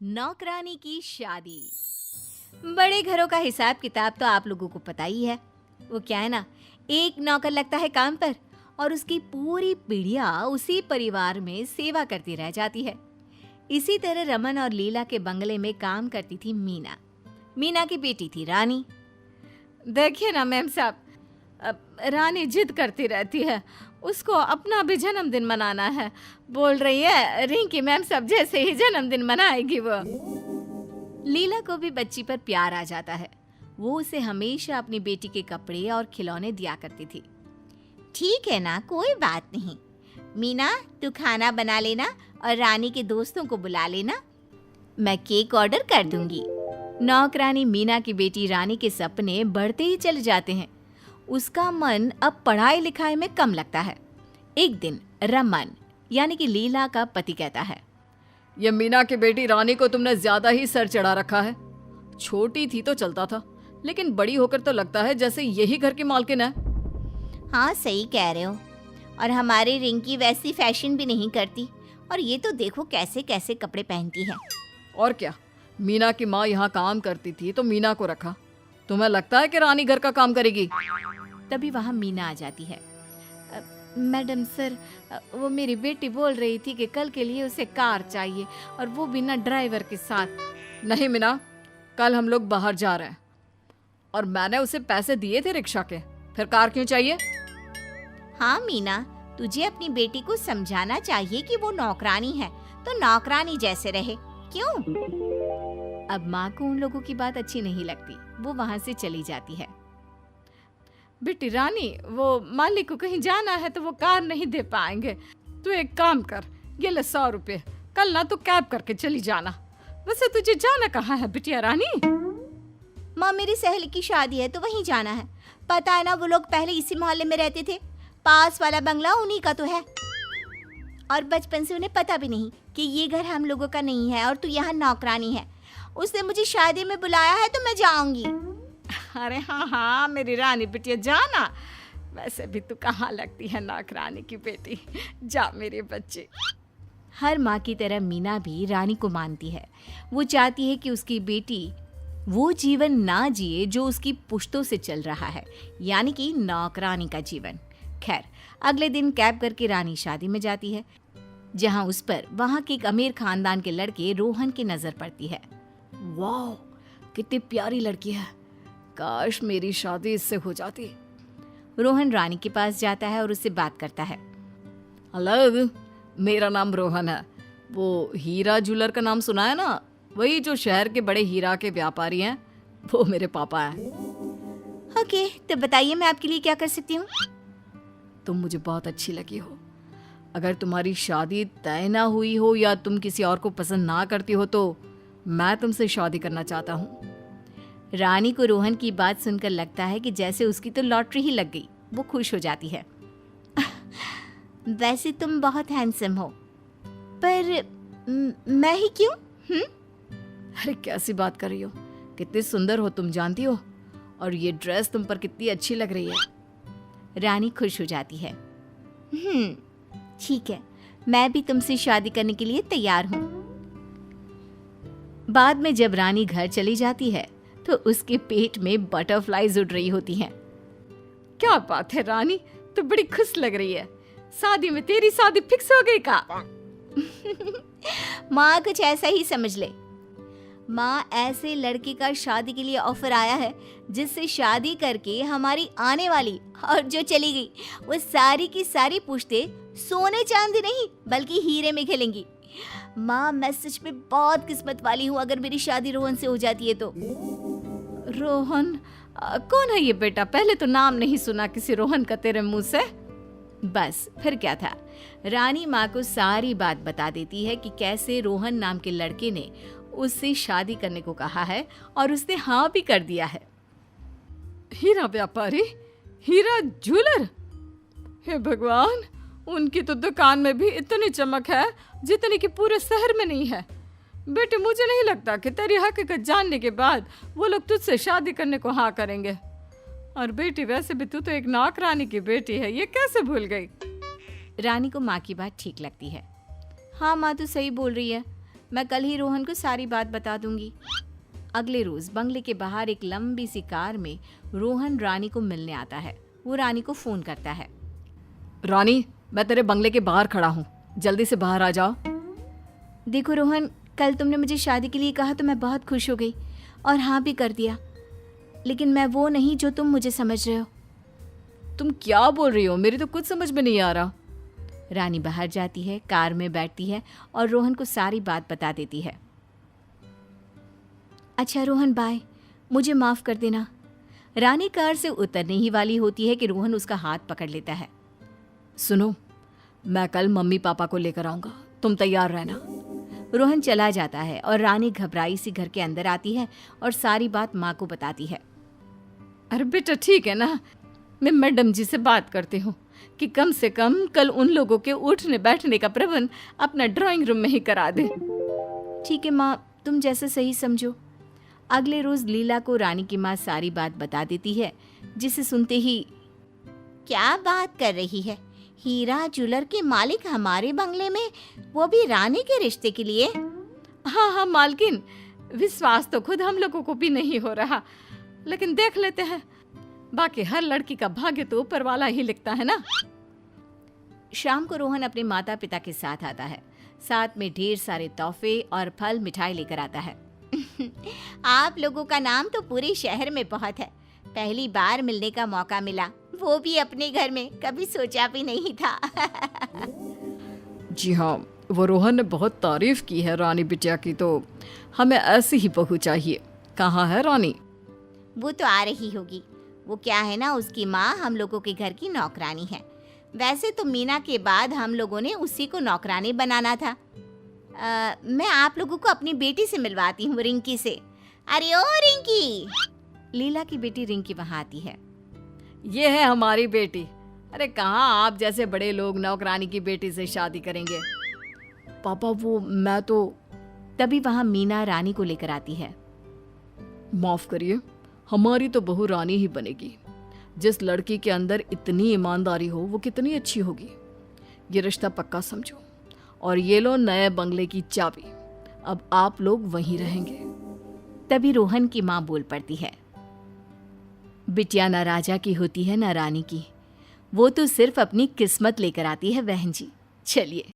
नौकरानी की शादी। बड़े घरों का हिसाब किताब तो आप लोगों को पता ही है। वो क्या है ना, एक नौकर लगता है काम पर और उसकी पूरी पीढ़ियां उसी परिवार में सेवा करती रह जाती है। इसी तरह रमन और लीला के बंगले में काम करती थी मीना। मीना की बेटी थी रानी। देखिए ना मैम साहब, रानी जिद करती रहती है, उसको अपना भी जन्मदिन मनाना है। बोल रही है रिंकी मैम साहब जैसे ही जन्मदिन मनाएगी वो। लीला को भी बच्ची पर प्यार आ जाता है। वो उसे हमेशा अपनी बेटी के कपड़े और खिलौने दिया करती थी। ठीक है ना, कोई बात नहीं। मीना, तू खाना बना लेना और रानी के दोस्तों को बुला लेना। मैं केक ऑर्डर कर दूंगी। नौकरानी मीना की बेटी रानी के सपने बढ़ते ही चले जाते हैं। उसका मन अब पढ़ाई लिखाई में कम लगता है। एक दिन रमन यानी कि लीला का पति कहता है, ये मीना की बेटी रानी को तुमने ज्यादा ही सर चढ़ा रखा है। छोटी थी तो चलता था, लेकिन बड़ी होकर तो लगता है जैसे यही घर की मालकिन है। हाँ सही कह रहे हो। और हमारी रिंकी वैसी फैशन भी नहीं करती, और ये तो देखो कैसे कैसे कपड़े पहनती है। और क्या, मीना की माँ यहाँ काम करती थी तो मीना को रखा। तुम्हें लगता है कि रानी घर का काम करेगी? तभी वहाँ मीना आ जाती है। मैडम सर, वो मेरी बेटी बोल रही थी कि कल के लिए उसे कार चाहिए, और वो बिना ड्राइवर के साथ। नहीं मीना, कल हम लोग बाहर जा रहे हैं और मैंने उसे पैसे दिए थे रिक्शा के, फिर कार क्यों चाहिए? हाँ मीना, तुझे अपनी बेटी को समझाना चाहिए कि वो नौकरानी है तो नौकरानी जैसे रहे। क्यों? अब माँ को उन लोगों की बात अच्छी नहीं लगती। वो वहाँ से चली जाती है। बेटी रानी, वो मालिक को कहीं जाना है तो वो कार नहीं दे पाएंगे। तू एक काम कर, ये ले 100 रुपए, कल ना तो कैब करके चली जाना। वैसे तुझे जाना कहाँ है बिटिया रानी? माँ, मेरी सहेली की शादी है तो वहीं जाना है। पता है ना, वो लोग पहले इसी मोहल्ले में रहते थे। पास वाला बंगला उन्हीं का तो है, और बचपन से उन्हें पता भी नहीं कि ये घर हम लोगों का नहीं है और तू यहाँ नौकरानी है। उसने मुझे शादी में बुलाया है तो मैं जाऊंगी। अरे हाँ हाँ मेरी रानी बिटिया, जाना। वैसे भी तू कहाँ लगती है नौकरानी की बेटी। जा मेरे बच्चे। हर माँ की तरह मीना भी रानी को मानती है। वो चाहती है कि उसकी बेटी वो जीवन ना जिए जो उसकी पुश्तों से चल रहा है, यानी कि नौकरानी का जीवन। खैर, अगले दिन कैब करके रानी शादी में जाती है, जहां उस पर वहां के एक अमीर खानदान के लड़के रोहन की नजर पड़ती है। वाह, कितनी प्यारी लड़की है। काश मेरी शादी इससे हो जाती। रोहन रानी के पास जाता है और उससे बात करता है। हेलो, मेरा नाम रोहन है। वो हीरा ज्वेलर का नाम सुना है ना? वही जो शहर के बड़े हीरा के व्यापारी हैं, वो मेरे पापा हैं। ओके, तो बताइए मैं आपके लिए क्या कर सकती हूँ? तुम मुझे बहुत अच्छी लगी हो। अगर तुम्हारी शादी तय ना हुई हो या तुम किसी और को पसंद ना करती हो तो मैं तुमसे शादी करना चाहता हूँ। रानी को रोहन की बात सुनकर लगता है कि जैसे उसकी तो लॉटरी ही लग गई। वो खुश हो जाती है। वैसे तुम बहुत हैंडसम हो, पर मैं ही क्यों? अरे कैसी बात कर रही हो, कितनी सुंदर हो तुम जानती हो, और ये ड्रेस तुम पर कितनी अच्छी लग रही है। रानी खुश हो जाती है। ठीक है, मैं भी तुमसे शादी करने के लिए तैयार हूँ। बाद में जब रानी घर चली जाती है तो उसके पेट में बटरफ्लाईज उड़ रही होती हैं। क्या बात है रानी, तू बड़ी खुश लग रही है। शादी में तेरी शादी फिक्स हो गई का? माँ, कुछ ऐसा ही समझ ले। माँ, ऐसे लड़के का शादी के लिए ऑफर आया है जिससे शादी करके हमारी आने वाली और जो चली गई वो सारी की सारी पुश्ते सोने चांदी नहीं बल्कि हीरे में खेलेंगी। माँ, मैं सच में बहुत किस्मत वाली हूँ अगर मेरी शादी रोहन से हो जाती है तो। रोहन? कौन है ये बेटा? पहले तो नाम नहीं सुना किसी रोहन का तेरे मुंह से। बस फिर क्या था, रानी माँ को सारी बात बता देती है कि कैसे रोहन नाम के लड़के ने उससे शादी करने को कहा है और उसने हाँ भी कर दिया है। हीरा व्यापारी, हीरा ज्वेलर? हे भगवान, उनकी तो दुकान में भी इतनी चमक है जितनी कि पूरे शहर में नहीं है। बेटे, मुझे नहीं लगता कि तेरी हकीकत जानने के बाद वो लोग तुझसे शादी करने को हाँ करेंगे। और बेटी, वैसे भी तू तो एक नौकरानी की बेटी है, ये कैसे भूल गई? रानी को माँ की बात ठीक लगती है। हाँ माँ, तू सही बोल रही है। मैं कल ही रोहन को सारी बात बता दूंगी। अगले रोज बंगले के बाहर एक लंबी सी कार में रोहन रानी को मिलने आता है। वो रानी को फोन करता है। रानी, मैं तेरे बंगले के बाहर खड़ा हूँ, जल्दी से बाहर आ जाओ। देखो रोहन, कल तुमने मुझे शादी के लिए कहा तो मैं बहुत खुश हो गई और हाँ भी कर दिया, लेकिन मैं वो नहीं जो तुम मुझे समझ रहे हो। तुम क्या बोल रही हो? मेरी तो कुछ समझ में नहीं आ रहा। रानी बाहर जाती है, कार में बैठती है और रोहन को सारी बात बता देती है। अच्छा रोहन, बाय, मुझे माफ कर देना। रानी कार से उतरने ही वाली होती है कि रोहन उसका हाथ पकड़ लेता है। सुनो, मैं कल मम्मी पापा को लेकर आऊंगा, तुम तैयार रहना। रोहन चला जाता है और रानी घबराई सी घर के अंदर आती है और सारी बात माँ को बताती है। अरे बेटा, ठीक है ना, मैं मैडम जी से बात करती हूँ कि कम से कम कल उन लोगों के उठने बैठने का प्रबंध अपना ड्राइंग रूम में ही करा दे। ठीक है माँ, तुम जैसे सही समझो। अगले रोज लीला को रानी की माँ सारी बात बता देती है, जिसे सुनते ही, क्या बात कर रही है? हीरा ज्वेलर के मालिक हमारे बंगले में, वो भी रानी के रिश्ते के लिए? हाँ हाँ मालकिन, विश्वास तो खुद हम लोगों को भी नहीं हो रहा, लेकिन देख लेते हैं। बाकी हर लड़की का भाग्य तो ऊपर वाला ही लिखता है ना। शाम को रोहन अपने माता पिता के साथ आता है। साथ में ढेर सारे तोहफे और फल मिठाई लेकर आता है। आप लोगों का नाम तो पूरे शहर में बहुत है। पहली बार मिलने का मौका मिला, वो भी अपने घर में, कभी सोचा भी नहीं था। जी हाँ, वो रोहन ने बहुत तारीफ की है रानी बिटिया की, तो हमें ऐसी ही बहू चाहिए। कहाँ है रानी? वो तो आ रही होगी। वो क्या है ना, उसकी माँ हम लोगों के घर की नौकरानी है। वैसे तो मीना के बाद हम लोगों ने उसी को नौकरानी बनाना था। मैं आप लोगों को अपनी बेटी से मिलवाती हूँ, रिंकी से। अरे ओ रिंकी! लीला की बेटी रिंकी वहाँ आती है। ये है हमारी बेटी। अरे कहाँ आप जैसे बड़े लोग नौकरानी की बेटी से शादी करेंगे? पापा, वो मैं तो। तभी वहाँ मीना रानी को लेकर आती है। माफ करिए, हमारी तो बहू रानी ही बनेगी। जिस लड़की के अंदर इतनी ईमानदारी हो वो कितनी अच्छी होगी। ये रिश्ता पक्का समझो, और ये लो नए बंगले की चाबी। अब आप लोग वहीं रहेंगे। तभी रोहन की माँ बोल पड़ती है। बिटिया ना राजा की होती है ना रानी की, वो तो सिर्फ अपनी किस्मत लेकर आती है बहन जी। चलिए